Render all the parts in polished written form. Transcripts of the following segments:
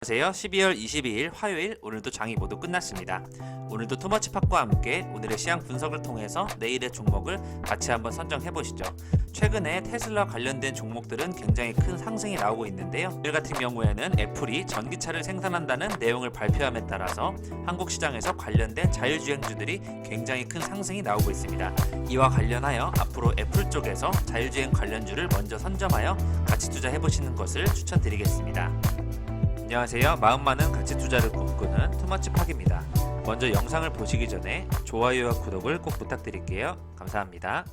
안녕하세요. 12월 22일 화요일, 오늘도 장이 모두 끝났습니다. 오늘도 투머치팝과 함께 오늘의 시황 분석을 통해서 내일의 종목을 같이 한번 선정해 보시죠. 최근에 테슬라 관련된 종목들은 굉장히 큰 상승이 나오고 있는데요. 오늘 같은 경우에는 애플이 전기차를 생산한다는 내용을 발표함에 따라서 한국 시장에서 관련된 자율주행주들이 굉장히 큰 상승이 나오고 있습니다. 이와 관련하여 앞으로 애플 쪽에서 자율주행 관련주를 먼저 선점하여 같이 투자해 보시는 것을 추천드리겠습니다. 안녕하세요. 마음 많은 가치 투자를 꿈꾸는 투머치팍입니다. 먼저 영상을 보시기 전에 좋아요와 구독을 꼭 부탁드릴게요. 감사합니다.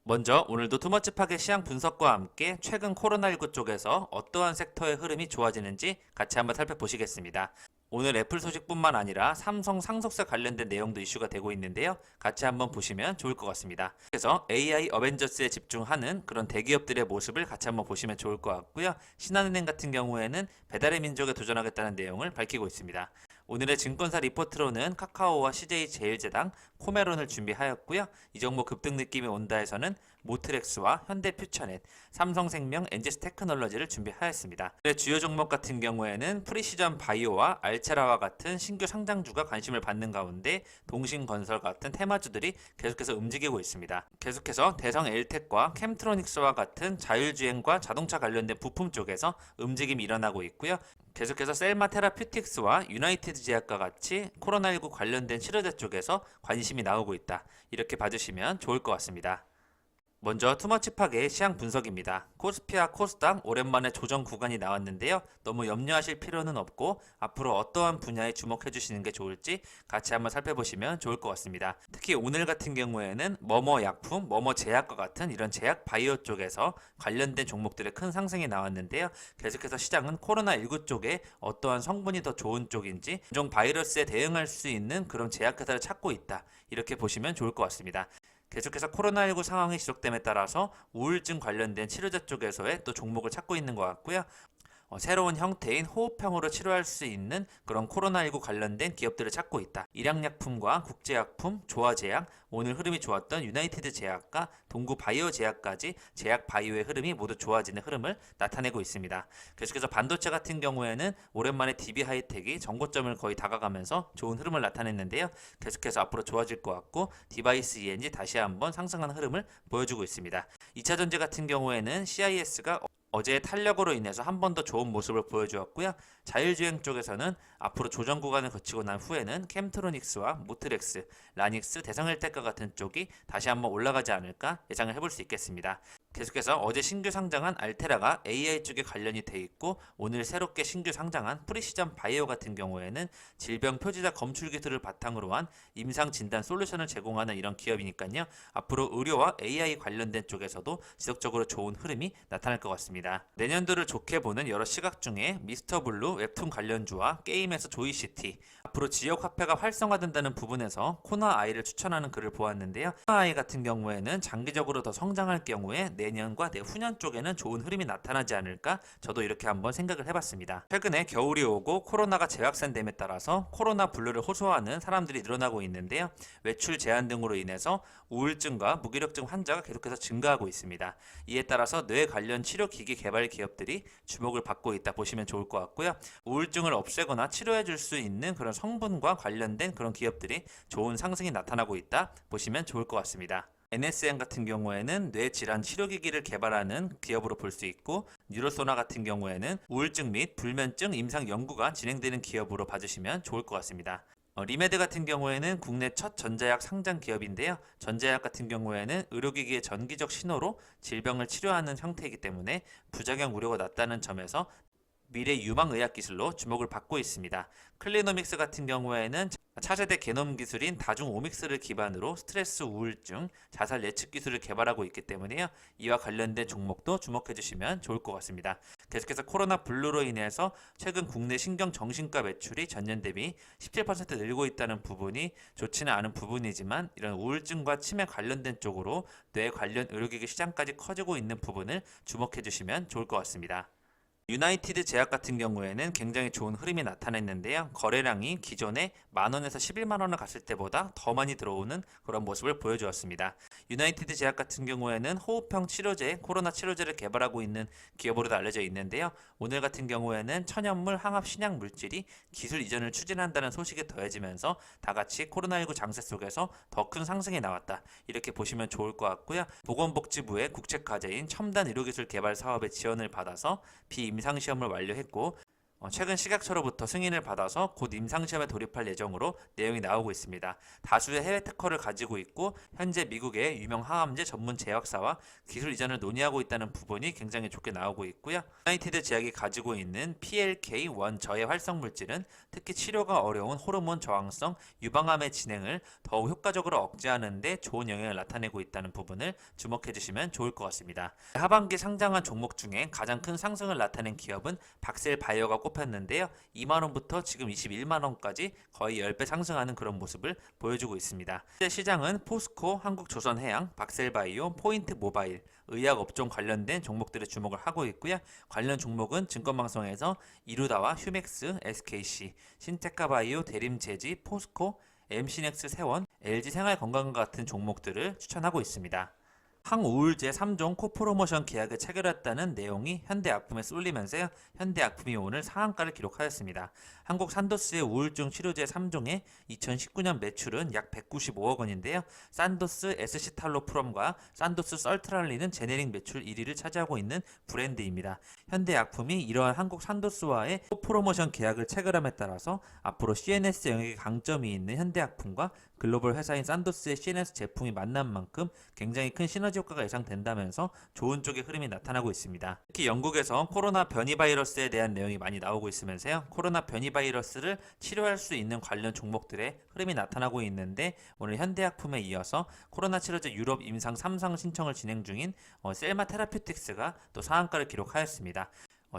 먼저 오늘도 투머치팍의 시황 분석과 함께 최근 코로나19 쪽에서 어떠한 섹터의 흐름이 좋아지는지 같이 한번 살펴보시겠습니다. 오늘 애플 소식뿐만 아니라 삼성 상속세 관련된 내용도 이슈가 되고 있는데요. 같이 한번 보시면 좋을 것 같습니다. 그래서 AI 어벤져스에 집중하는 그런 대기업들의 모습을 같이 한번 보시면 좋을 것 같고요. 신한은행 같은 경우에는 배달의 민족에 도전하겠다는 내용을 밝히고 있습니다. 오늘의 증권사 리포트로는 카카오와 CJ제일제당, 코메론을 준비하였고요. 이 종목 급등 느낌이 온다 해서는 모트렉스와 현대퓨처넷, 삼성생명, 엔지스테크놀로지를 준비하였습니다. 주요 종목 같은 경우에는 프리시전 바이오와 알체라와 같은 신규 상장주가 관심을 받는 가운데 동신건설 같은 테마주들이 계속해서 움직이고 있습니다. 계속해서 대성 엘텍과 캠트로닉스와 같은 자율주행과 자동차 관련된 부품 쪽에서 움직임이 일어나고 있고요. 계속해서 셀마 테라퓨틱스와 유나이티드 제약과 같이 코로나19 관련된 치료제 쪽에서 관심이 나오고 있다. 이렇게 봐주시면 좋을 것 같습니다. 먼저 투머치팍의 시향 분석입니다. 코스피와 코스닥 오랜만에 조정 구간이 나왔는데요. 너무 염려하실 필요는 없고 앞으로 어떠한 분야에 주목해 주시는 게 좋을지 같이 한번 살펴보시면 좋을 것 같습니다. 특히 오늘 같은 경우에는 뭐뭐 약품, 뭐뭐 제약과 같은 이런 제약 바이오 쪽에서 관련된 종목들의 큰 상승이 나왔는데요. 계속해서 시장은 코로나19 쪽에 어떠한 성분이 더 좋은 쪽인지 종종 바이러스에 대응할 수 있는 그런 제약회사를 찾고 있다. 이렇게 보시면 좋을 것 같습니다. 계속해서 코로나19 상황이 지속됨에 따라서 우울증 관련된 치료제 쪽에서의 또 종목을 찾고 있는 것 같고요. 새로운 형태인 호흡형으로 치료할 수 있는 그런 코로나19 관련된 기업들을 찾고 있다. 일양약품과 국제약품, 조화제약, 오늘 흐름이 좋았던 유나이티드 제약과 동구바이오 제약까지 제약 바이오의 흐름이 모두 좋아지는 흐름을 나타내고 있습니다. 계속해서 반도체 같은 경우에는 오랜만에 DB하이텍이 정고점을 거의 다가가면서 좋은 흐름을 나타냈는데요. 계속해서 앞으로 좋아질 것 같고 디바이스 ENG 다시 한번 상승하는 흐름을 보여주고 있습니다. 2차전지 같은 경우에는 CIS가 어제의 탄력으로 인해서 한 번 더 좋은 모습을 보여주었고요. 자율주행 쪽에서는 앞으로 조정 구간을 거치고 난 후에는 캠트로닉스와 모트렉스, 라닉스, 대성헬텍과 같은 쪽이 다시 한번 올라가지 않을까 예상을 해볼 수 있겠습니다. 계속해서 어제 신규 상장한 알테라가 AI 쪽에 관련이 돼 있고 오늘 새롭게 신규 상장한 프리시전 바이오 같은 경우에는 질병 표지자 검출 기술을 바탕으로 한 임상 진단 솔루션을 제공하는 이런 기업이니까요. 앞으로 의료와 AI 관련된 쪽에서도 지속적으로 좋은 흐름이 나타날 것 같습니다. 내년도를 좋게 보는 여러 시각 중에 미스터블루 웹툰 관련주와 게임에서 조이시티, 앞으로 지역 화폐가 활성화된다는 부분에서 코나아이를 추천하는 글을 보았는데요. 코나아이 같은 경우에는 장기적으로 더 성장할 경우에 내년과 내후년 쪽에는 좋은 흐름이 나타나지 않을까 저도 이렇게 한번 생각을 해봤습니다. 최근에 겨울이 오고 코로나가 재확산됨에 따라서 코로나 블루를 호소하는 사람들이 늘어나고 있는데요. 외출 제한 등으로 인해서 우울증과 무기력증 환자가 계속해서 증가하고 있습니다. 이에 따라서 뇌 관련 치료 기기 개발 기업들이 주목을 받고 있다 보시면 좋을 것 같고요. 우울증을 없애거나 치료해 줄 수 있는 그런 성분과 관련된 그런 기업들이 좋은 상승이 나타나고 있다 보시면 좋을 것 같습니다. NSM 같은 경우에는 뇌질환 치료기기를 개발하는 기업으로 볼 수 있고 뉴로소나 같은 경우에는 우울증 및 불면증 임상 연구가 진행되는 기업으로 봐주시면 좋을 것 같습니다. 리메드 같은 경우에는 국내 첫 전자약 상장 기업인데요. 전자약 같은 경우에는 의료기기의 전기적 신호로 질병을 치료하는 형태이기 때문에 부작용 우려가 낮다는 점에서 미래 유망의학 기술로 주목을 받고 있습니다. 클리노믹스 같은 경우에는 차세대 게놈 기술인 다중 오믹스를 기반으로 스트레스 우울증, 자살 예측 기술을 개발하고 있기 때문에요. 이와 관련된 종목도 주목해 주시면 좋을 것 같습니다. 계속해서 코로나 블루로 인해서 최근 국내 신경정신과 매출이 전년 대비 17% 늘고 있다는 부분이 좋지는 않은 부분이지만 이런 우울증과 치매 관련된 쪽으로 뇌 관련 의료기기 시장까지 커지고 있는 부분을 주목해 주시면 좋을 것 같습니다. 유나이티드 제약 같은 경우에는 굉장히 좋은 흐름이 나타냈는데요. 거래량이 기존에 만원에서 11만원을 갔을 때보다 더 많이 들어오는 그런 모습을 보여주었습니다. 유나이티드 제약 같은 경우에는 호흡형 치료제, 코로나 치료제를 개발하고 있는 기업으로도 알려져 있는데요. 오늘 같은 경우에는 천연물 항압 신약 물질이 기술 이전을 추진한다는 소식이 더해지면서 다같이 코로나19 장세 속에서 더 큰 상승이 나왔다. 이렇게 보시면 좋을 것 같고요. 보건복지부의 국책과제인 첨단 의료기술 개발 사업의 지원을 받아서 임상시험을 완료했고 최근 식약처로부터 승인을 받아서 곧 임상시험에 돌입할 예정으로 내용이 나오고 있습니다. 다수의 해외 특허를 가지고 있고 현재 미국의 유명 항암제 전문 제약사와 기술 이전을 논의하고 있다는 부분이 굉장히 좋게 나오고 있고요. 유나이티드 제약이 가지고 있는 PLK1 저해 활성 물질은 특히 치료가 어려운 호르몬 저항성 유방암의 진행을 더욱 효과적으로 억제하는 데 좋은 영향을 나타내고 있다는 부분을 주목해 주시면 좋을 것 같습니다. 하반기 상장한 종목 중에 가장 큰 상승을 나타낸 기업은 박셀바이오가 꼽혔는데요. 2만원부터 지금 21만원까지 거의 10배 상승하는 그런 모습을 보여주고 있습니다. 현재 시장은 포스코, 한국조선해양, 박셀바이오, 포인트모바일, 의약업종 관련된 종목들에 주목을 하고 있고요. 관련 종목은 증권방송에서 이루다와 휴맥스, SKC, 신테카바이오, 대림제지, 포스코, MC넥스 세원, LG생활건강과 같은 종목들을 추천하고 있습니다. 항우울제 3종 코프로모션 계약을 체결했다는 내용이 현대약품에 쏠리면서요. 현대약품이 오늘 상한가를 기록하였습니다. 한국 산도스의 우울증 치료제 3종의 2019년 매출은 약 195억 원인데요. 산도스 에스시탈로프롬과 산도스 썰트랄린은 제네릭 매출 1위를 차지하고 있는 브랜드입니다. 현대약품이 이러한 한국 산도스와의 코프로모션 계약을 체결함에 따라서 앞으로 CNS 영역에 강점이 있는 현대약품과 글로벌 회사인 산도스의 CNS 제품이 만난 만큼 굉장히 큰 시너지 효과가 예상된다면서 좋은 쪽의 흐름이 나타나고 있습니다. 특히 영국에서 코로나 변이 바이러스에 대한 내용이 많이 나오고 있으면서요. 코로나 변이 바이러스를 치료할 수 있는 관련 종목들의 흐름이 나타나고 있는데 오늘 현대약품에 이어서 코로나 치료제 유럽 임상 3상 신청을 진행 중인 셀마 테라퓨틱스가 또 상한가를 기록하였습니다.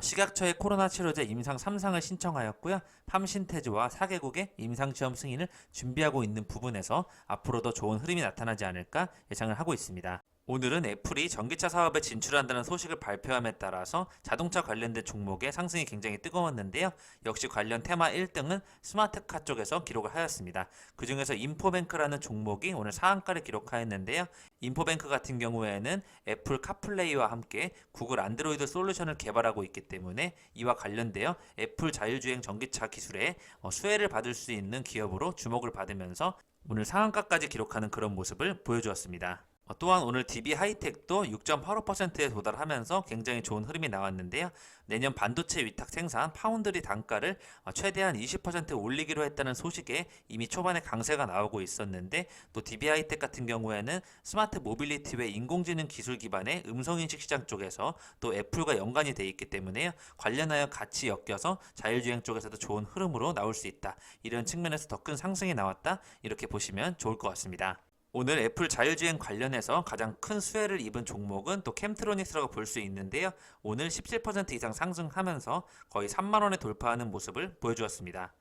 식약처의 코로나 치료제 임상 3상을 신청하였고요. 팜신테즈와 4개국의 임상시험 승인을 준비하고 있는 부분에서 앞으로 더 좋은 흐름이 나타나지 않을까 예상을 하고 있습니다. 오늘은 애플이 전기차 사업에 진출한다는 소식을 발표함에 따라서 자동차 관련된 종목의 상승이 굉장히 뜨거웠는데요. 역시 관련 테마 1등은 스마트카 쪽에서 기록을 하였습니다. 그 중에서 인포뱅크라는 종목이 오늘 상한가를 기록하였는데요. 인포뱅크 같은 경우에는 애플 카플레이와 함께 구글 안드로이드 솔루션을 개발하고 있기 때문에 이와 관련되어 애플 자율주행 전기차 기술에 수혜를 받을 수 있는 기업으로 주목을 받으면서 오늘 상한가까지 기록하는 그런 모습을 보여주었습니다. 또한 오늘 DB하이텍도 6.85%에 도달하면서 굉장히 좋은 흐름이 나왔는데요. 내년 반도체 위탁 생산 파운드리 단가를 최대한 20% 올리기로 했다는 소식에 이미 초반에 강세가 나오고 있었는데 또 DB하이텍 같은 경우에는 스마트 모빌리티 외 인공지능 기술 기반의 음성인식 시장 쪽에서 또 애플과 연관이 돼 있기 때문에요. 관련하여 같이 엮여서 자율주행 쪽에서도 좋은 흐름으로 나올 수 있다. 이런 측면에서 더 큰 상승이 나왔다. 이렇게 보시면 좋을 것 같습니다. 오늘 애플 자율주행 관련해서 가장 큰 수혜를 입은 종목은 또 캠트로닉스라고 볼 수 있는데요. 오늘 17% 이상 상승하면서 거의 3만원에 돌파하는 모습을 보여주었습니다.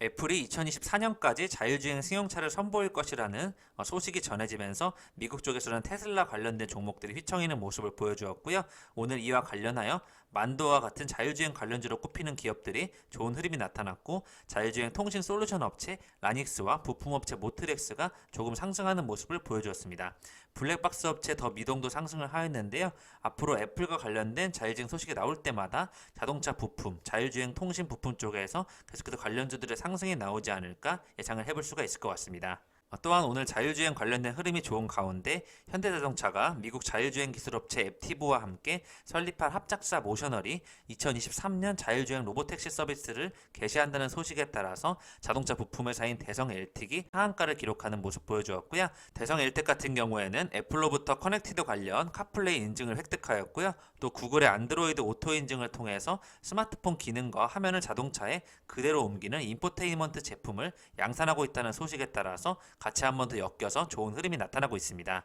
애플이 2024년까지 자율주행 승용차를 선보일 것이라는 소식이 전해지면서 미국 쪽에서는 테슬라 관련된 종목들이 휘청이는 모습을 보여주었고요. 오늘 이와 관련하여 만도와 같은 자율주행 관련주로 꼽히는 기업들이 좋은 흐름이 나타났고 자율주행 통신 솔루션 업체 라닉스와 부품업체 모트렉스가 조금 상승하는 모습을 보여주었습니다. 블랙박스 업체 더 미동도 상승을 하였는데요. 앞으로 애플과 관련된 자율주행 소식이 나올 때마다 자동차 부품, 자율주행 통신 부품 쪽에서 계속해서 관련주들의 상승이 나오지 않을까 예상을 해볼 수가 있을 것 같습니다. 또한 오늘 자율주행 관련된 흐름이 좋은 가운데 현대자동차가 미국 자율주행 기술업체 앱티브와 함께 설립한 합작사 모셔널이 2023년 자율주행 로보택시 서비스를 개시한다는 소식에 따라서 자동차 부품회사인 대성 엘틱이 상한가를 기록하는 모습 보여주었고요. 대성 엘텍 같은 경우에는 애플로부터 커넥티드 관련 카플레이 인증을 획득하였고요. 또 구글의 안드로이드 오토 인증을 통해서 스마트폰 기능과 화면을 자동차에 그대로 옮기는 인포테인먼트 제품을 양산하고 있다는 소식에 따라서 같이 한 번 더 엮여서 좋은 흐름이 나타나고 있습니다.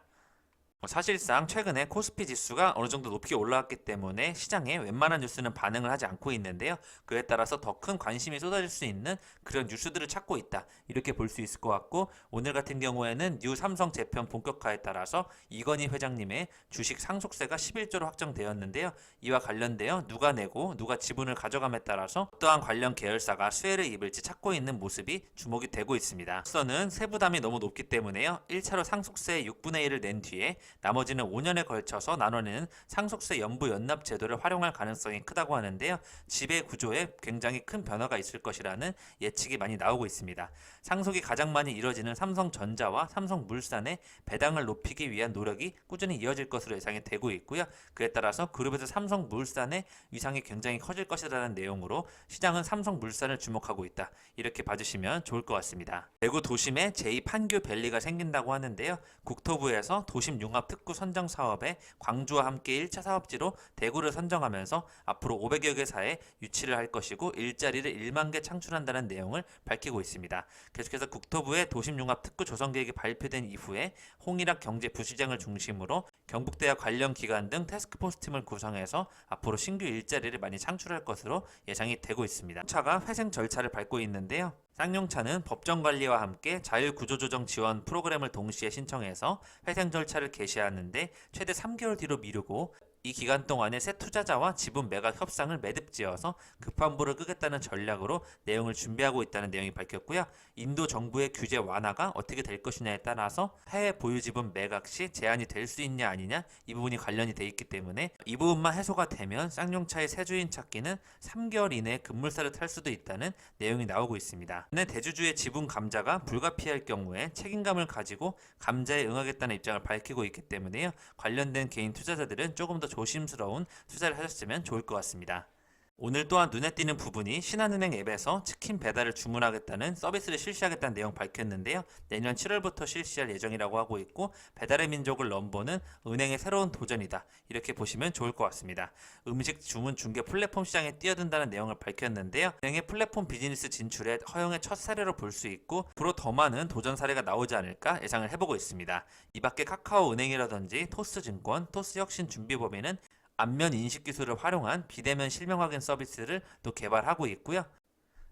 사실상 최근에 코스피 지수가 어느 정도 높게 올라왔기 때문에 시장에 웬만한 뉴스는 반응을 하지 않고 있는데요. 그에 따라서 더 큰 관심이 쏟아질 수 있는 그런 뉴스들을 찾고 있다. 이렇게 볼 수 있을 것 같고, 오늘 같은 경우에는 뉴 삼성 재편 본격화에 따라서 이건희 회장님의 주식 상속세가 11조로 확정되었는데요. 이와 관련되어 누가 내고 누가 지분을 가져감에 따라서 어떠한 관련 계열사가 수혜를 입을지 찾고 있는 모습이 주목이 되고 있습니다. 우선은 세부담이 너무 높기 때문에요. 1차로 상속세 6분의 1을 낸 뒤에 나머지는 5년에 걸쳐서 나눠내는 상속세 연부 연납 제도를 활용할 가능성이 크다고 하는데요. 지배 구조에 굉장히 큰 변화가 있을 것이라는 예측이 많이 나오고 있습니다. 상속이 가장 많이 이뤄지는 삼성전자와 삼성물산의 배당을 높이기 위한 노력이 꾸준히 이어질 것으로 예상이 되고 있고요. 그에 따라서 그룹에서 삼성물산의 위상이 굉장히 커질 것이라는 내용으로 시장은 삼성물산을 주목하고 있다. 이렇게 봐주시면 좋을 것 같습니다. 대구 도심에 제2판교밸리가 생긴다고 하는데요. 국토부에서 도심 융합 특구 선정 사업에 광주와 함께 1차 사업지로 대구를 선정하면서 앞으로 500여 개사에 유치를 할 것이고 일자리를 1만 개 창출한다는 내용을 밝히고 있습니다. 계속해서 국토부의 도심융합 특구 조성 계획이 발표된 이후에 홍일학 경제부시장을 중심으로 경북대와 관련 기관 등 태스크포스 팀을 구성해서 앞으로 신규 일자리를 많이 창출할 것으로 예상이 되고 있습니다. 차가 회생 절차를 밟고 있는데요. 쌍용차는 법정 관리와 함께 자율구조조정 지원 프로그램을 동시에 신청해서 회생 절차를 개시하는데 최대 3개월 뒤로 미루고, 이 기간 동안에 새 투자자와 지분 매각 협상을 매듭지어서 급한 불을 끄겠다는 전략으로 내용을 준비하고 있다는 내용이 밝혔고요. 인도 정부의 규제 완화가 어떻게 될 것이냐에 따라서 해외 보유 지분 매각 시 제한이 될 수 있냐 아니냐, 이 부분이 관련이 돼 있기 때문에 이 부분만 해소가 되면 쌍용차의 새 주인 찾기는 3개월 이내에 급물살을 탈 수도 있다는 내용이 나오고 있습니다. 대주주의 지분 감자가 불가피할 경우에 책임감을 가지고 감자에 응하겠다는 입장을 밝히고 있기 때문에요. 관련된 개인 투자자들은 조금 더 조심스러운 투자를 하셨으면 좋을 것 같습니다. 오늘 또한 눈에 띄는 부분이 신한은행 앱에서 치킨 배달을 주문하겠다는 서비스를 실시하겠다는 내용 밝혔는데요. 내년 7월부터 실시할 예정이라고 하고 있고, 배달의 민족을 넘보는 은행의 새로운 도전이다. 이렇게 보시면 좋을 것 같습니다. 음식 주문 중개 플랫폼 시장에 뛰어든다는 내용을 밝혔는데요. 은행의 플랫폼 비즈니스 진출에 허용의 첫 사례로 볼 수 있고, 앞으로 더 많은 도전 사례가 나오지 않을까 예상을 해보고 있습니다. 이 밖에 카카오은행이라든지 토스증권, 토스혁신준비법인은 안면 인식 기술을 활용한 비대면 실명 확인 서비스를 또 개발하고 있고요.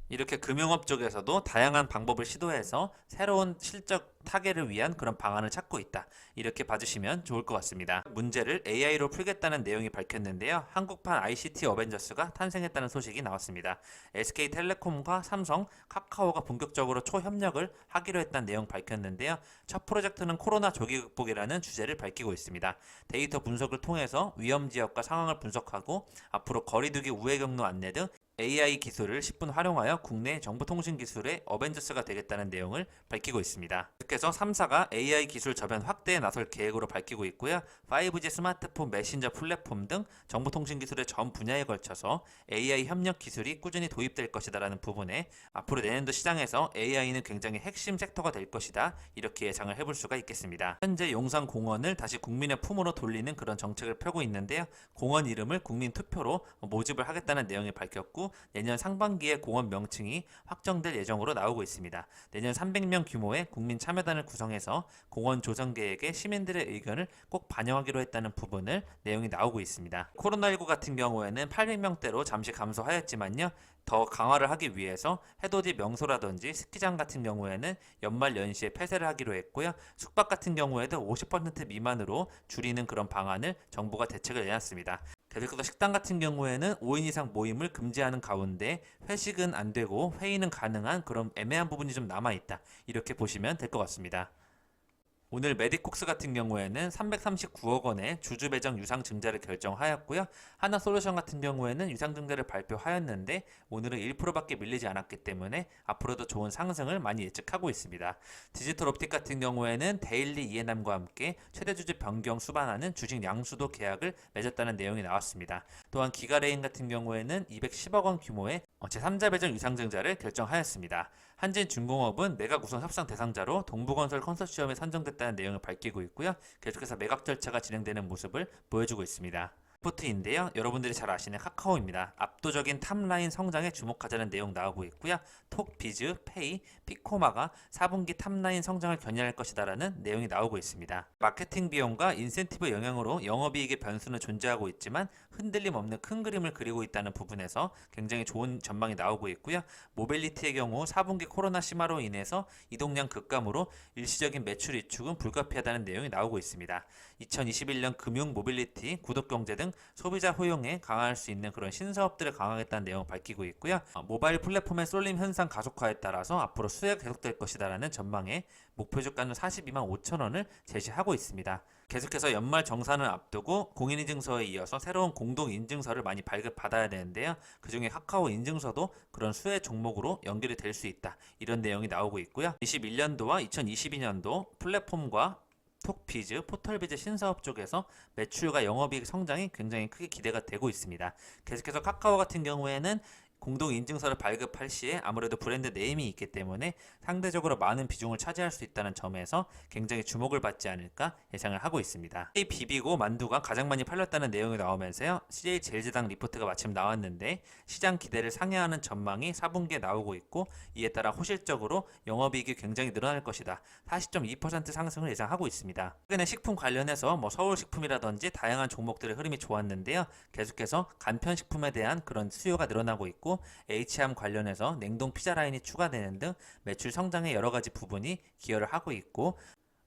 이렇게 금융업 쪽에서도 다양한 방법을 시도해서 새로운 실적 타개를 위한 그런 방안을 찾고 있다. 이렇게 봐주시면 좋을 것 같습니다. 문제를 AI로 풀겠다는 내용이 밝혔는데요. 한국판 ICT 어벤져스가 탄생했다는 소식이 나왔습니다. SK텔레콤과 삼성, 카카오가 본격적으로 초협력을 하기로 했다는 내용 밝혔는데요. 첫 프로젝트는 코로나 조기 극복이라는 주제를 밝히고 있습니다. 데이터 분석을 통해서 위험 지역과 상황을 분석하고 앞으로 거리두기 우회 경로 안내 등 AI 기술을 10분 활용하여 국내 정보통신 기술의 어벤져스가 되겠다는 내용을 밝히고 있습니다. 그래서 3사가 AI 기술 저변 확대에 나설 계획으로 밝히고 있고요. 5G 스마트폰 메신저 플랫폼 등 정보통신 기술의 전 분야에 걸쳐서 AI 협력 기술이 꾸준히 도입될 것이다라는 부분에 앞으로 내년도 시장에서 AI는 굉장히 핵심 섹터가 될 것이다. 이렇게 예상을 해볼 수가 있겠습니다. 현재 용산공원을 다시 국민의 품으로 돌리는 그런 정책을 펴고 있는데요. 공원 이름을 국민 투표로 모집을 하겠다는 내용이 밝혔고, 내년 상반기에 공원 명칭이 확정될 예정으로 나오고 있습니다. 내년 300명 규모의 국민 참여단을 구성해서 공원 조성 계획에 시민들의 의견을 꼭 반영하기로 했다는 부분을 내용이 나오고 있습니다. 코로나19 같은 경우에는 800명대로 잠시 감소하였지만요. 더 강화를 하기 위해서 해돋이 명소라든지 스키장 같은 경우에는 연말 연시에 폐쇄를 하기로 했고요. 숙박 같은 경우에도 50% 미만으로 줄이는 그런 방안을 정부가 대책을 내놨습니다. 계속해서 식당 같은 경우에는 5인 이상 모임을 금지하는 가운데 회식은 안 되고 회의는 가능한 그런 애매한 부분이 좀 남아있다. 이렇게 보시면 될 것 같습니다. 오늘 메디콕스 같은 경우에는 339억 원의 주주 배정 유상 증자를 결정하였고요. 하나솔루션 같은 경우에는 유상 증자를 발표하였는데 오늘은 1%밖에 밀리지 않았기 때문에 앞으로도 좋은 상승을 많이 예측하고 있습니다. 디지털옵틱 같은 경우에는 데일리 이해남과 함께 최대 주주 변경 수반하는 주식 양수도 계약을 맺었다는 내용이 나왔습니다. 또한 기가레인 같은 경우에는 210억 원 규모의 제3자 배정 유상 증자를 결정하였습니다. 한진중공업은 매각 우선 협상 대상자로 동부건설 컨소시엄에 선정됐다는 내용을 밝히고 있고요. 계속해서 매각 절차가 진행되는 모습을 보여주고 있습니다. 리포트인데요. 여러분들이 잘 아시는 카카오입니다. 압도적인 탑라인 성장에 주목하자는 내용 나오고 있고요. 톡, 비즈, 페이, 피코마가 4분기 탑라인 성장을 견인할 것이다라는 내용이 나오고 있습니다. 마케팅 비용과 인센티브 영향으로 영업이익의 변수는 존재하고 있지만 흔들림 없는 큰 그림을 그리고 있다는 부분에서 굉장히 좋은 전망이 나오고 있고요. 모빌리티의 경우 4분기 코로나 심화로 인해서 이동량 급감으로 일시적인 매출 위축은 불가피하다는 내용이 나오고 있습니다. 2021년 금융, 모빌리티, 구독경제 등 소비자 호용에 강화할 수 있는 그런 신사업들을 강화하겠다는 내용을 밝히고 있고요. 모바일 플랫폼의 쏠림 현상 가속화에 따라서 앞으로 수혜가 계속될 것이다라는 전망에 목표 주가는 42만 5천 원을 제시하고 있습니다. 계속해서 연말 정산을 앞두고 공인인증서에 이어서 새로운 공동인증서를 많이 발급받아야 되는데요. 그중에 카카오 인증서도 그런 수혜 종목으로 연결이 될 수 있다. 이런 내용이 나오고 있고요. 21년도와 2022년도 플랫폼과 톡비즈, 포털비즈 신사업 쪽에서 매출과 영업이익 성장이 굉장히 크게 기대가 되고 있습니다. 계속해서 카카오 같은 경우에는 공동인증서를 발급할 시에 아무래도 브랜드 네임이 있기 때문에 상대적으로 많은 비중을 차지할 수 있다는 점에서 굉장히 주목을 받지 않을까 예상을 하고 있습니다. CJ 비비고 만두가 가장 많이 팔렸다는 내용이 나오면서요. CJ 제일제당 리포트가 마침 나왔는데 시장 기대를 상회하는 전망이 4분기에 나오고 있고 이에 따라 호실적으로 영업이익이 굉장히 늘어날 것이다. 40.2% 상승을 예상하고 있습니다. 최근에 식품 관련해서 서울식품이라든지 다양한 종목들의 흐름이 좋았는데요. 계속해서 간편식품에 대한 그런 수요가 늘어나고 있고 H암 관련해서 냉동 피자 라인이 추가되는 등 매출 성장의 여러 가지 부분이 기여를 하고 있고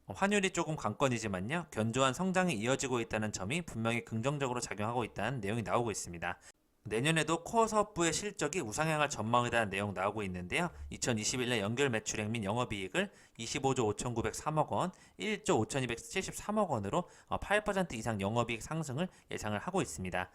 환율이 조금 관건이지만요. 견조한 성장이 이어지고 있다는 점이 분명히 긍정적으로 작용하고 있다는 내용이 나오고 있습니다. 내년에도 코어 사업부의 실적이 우상향할 전망에 대한 내용 나오고 있는데요. 2021년 연결 매출액 및 영업이익을 25조 5,903억 원, 1조 5,273억 원으로 8% 이상 영업이익 상승을 예상을 하고 있습니다.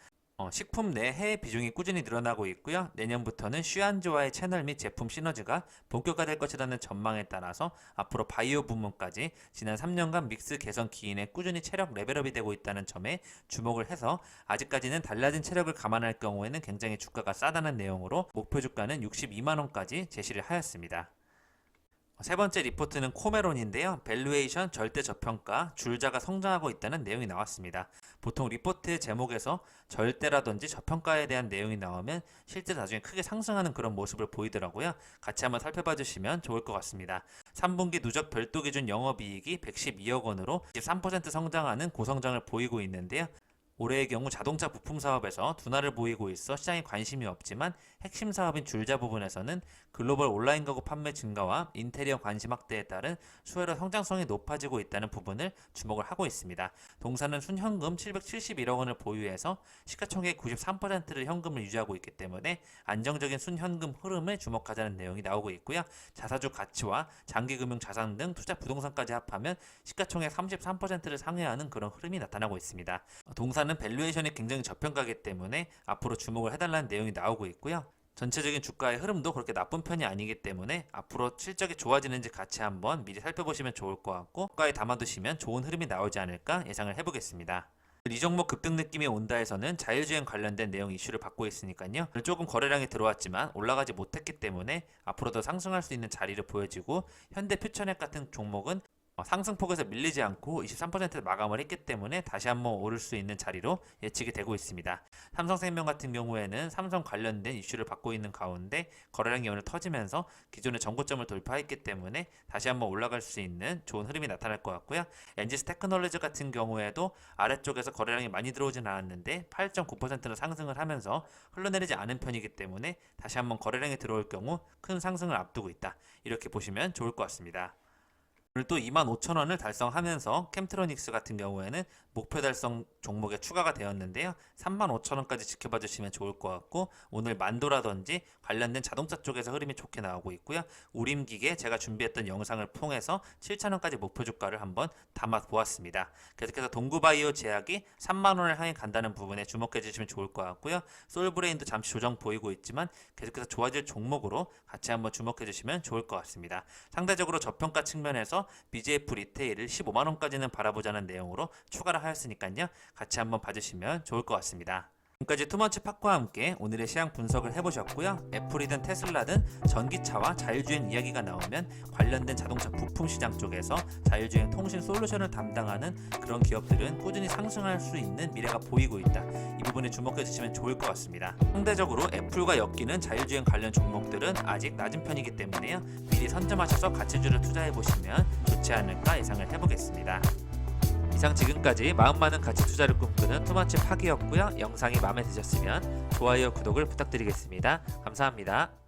식품 내 해외 비중이 꾸준히 늘어나고 있고요. 내년부터는 슈안즈와의 채널 및 제품 시너지가 본격화될 것이라는 전망에 따라서 앞으로 바이오 부문까지 지난 3년간 믹스 개선 기인에 꾸준히 체력 레벨업이 되고 있다는 점에 주목을 해서 아직까지는 달라진 체력을 감안할 경우에는 굉장히 주가가 싸다는 내용으로 목표 주가는 62만원까지 제시를 하였습니다. 세 번째 리포트는 코메론인데요. 밸류에이션 절대 저평가, 줄자가 성장하고 있다는 내용이 나왔습니다. 보통 리포트의 제목에서 절대라든지 저평가에 대한 내용이 나오면 실제 나중에 크게 상승하는 그런 모습을 보이더라고요. 같이 한번 살펴봐 주시면 좋을 것 같습니다. 3분기 누적 별도 기준 영업이익이 112억 원으로 23% 성장하는 고성장을 보이고 있는데요. 올해의 경우 자동차 부품 사업에서 둔화를 보이고 있어 시장에 관심이 없지만 핵심 사업인 줄자 부분에서는 글로벌 온라인 가구 판매 증가와 인테리어 관심 확대에 따른 수혜로 성장성이 높아지고 있다는 부분을 주목을 하고 있습니다. 동사는 순현금 771억 원을 보유해서 시가총액 93%를 현금을 유지하고 있기 때문에 안정적인 순현금 흐름을 주목하자는 내용이 나오고 있고요. 자사주 가치와 장기금융 자산 등 투자 부동산까지 합하면 시가총액 33%를 상회하는 그런 흐름이 나타나고 있습니다. 동사는 밸류에이션이 굉장히 저평가이기 때문에 앞으로 주목을 해달라는 내용이 나오고 있고요. 전체적인 주가의 흐름도 그렇게 나쁜 편이 아니기 때문에 앞으로 실적이 좋아지는지 같이 한번 미리 살펴보시면 좋을 것 같고 주가에 담아두시면 좋은 흐름이 나오지 않을까 예상을 해보겠습니다. 이 종목 급등 느낌이 온다 해서는 자율주행 관련된 내용 이슈를 받고 있으니까요. 조금 거래량이 들어왔지만 올라가지 못했기 때문에 앞으로 더 상승할 수 있는 자리를 보여지고 현대퓨처넥 같은 종목은 상승폭에서 밀리지 않고 23% 마감을 했기 때문에 다시 한번 오를 수 있는 자리로 예측이 되고 있습니다. 삼성생명 같은 경우에는 삼성 관련된 이슈를 받고 있는 가운데 거래량이 오늘 터지면서 기존의 전고점을 돌파했기 때문에 다시 한번 올라갈 수 있는 좋은 흐름이 나타날 것 같고요. 엔지스 테크놀로지 같은 경우에도 아래쪽에서 거래량이 많이 들어오진 않았는데 8.9%는 상승을 하면서 흘러내리지 않은 편이기 때문에 다시 한번 거래량이 들어올 경우 큰 상승을 앞두고 있다. 이렇게 보시면 좋을 것 같습니다. 오늘 또 25,000원을 달성하면서 캠트로닉스 같은 경우에는 목표 달성 종목에 추가가 되었는데요. 35,000원까지 지켜봐 주시면 좋을 것 같고 오늘 만도라든지 관련된 자동차 쪽에서 흐름이 좋게 나오고 있고요. 우림기계 제가 준비했던 영상을 통해서 7,000원까지 목표 주가를 한번 담아 보았습니다. 계속해서 동구바이오 제약이 3만원을 향해 간다는 부분에 주목해 주시면 좋을 것 같고요. 솔브레인도 잠시 조정 보이고 있지만 계속해서 좋아질 종목으로 같이 한번 주목해 주시면 좋을 것 같습니다. 상대적으로 저평가 측면에서 BJF 리테일을 15만원까지는 바라보자는 내용으로 추가를 하였으니까요. 같이 한번 봐주시면 좋을 것 같습니다. 지금까지 투머치 팟과 함께 오늘의 시황 분석을 해보셨고요. 애플이든 테슬라든 전기차와 자율주행 이야기가 나오면 관련된 자동차 부품 시장 쪽에서 자율주행 통신 솔루션을 담당하는 그런 기업들은 꾸준히 상승할 수 있는 미래가 보이고 있다. 이 부분에 주목해 주시면 좋을 것 같습니다. 상대적으로 애플과 엮이는 자율주행 관련 종목들은 아직 낮은 편이기 때문에요. 미리 선점하셔서 가치주를 투자해 보시면 좋지 않을까 예상을 해보겠습니다. 이상 지금까지 마음 많은 가치 투자를 꿈꾸는 투머치 팍이었고요. 영상이 마음에 드셨으면 좋아요, 구독을 부탁드리겠습니다. 감사합니다.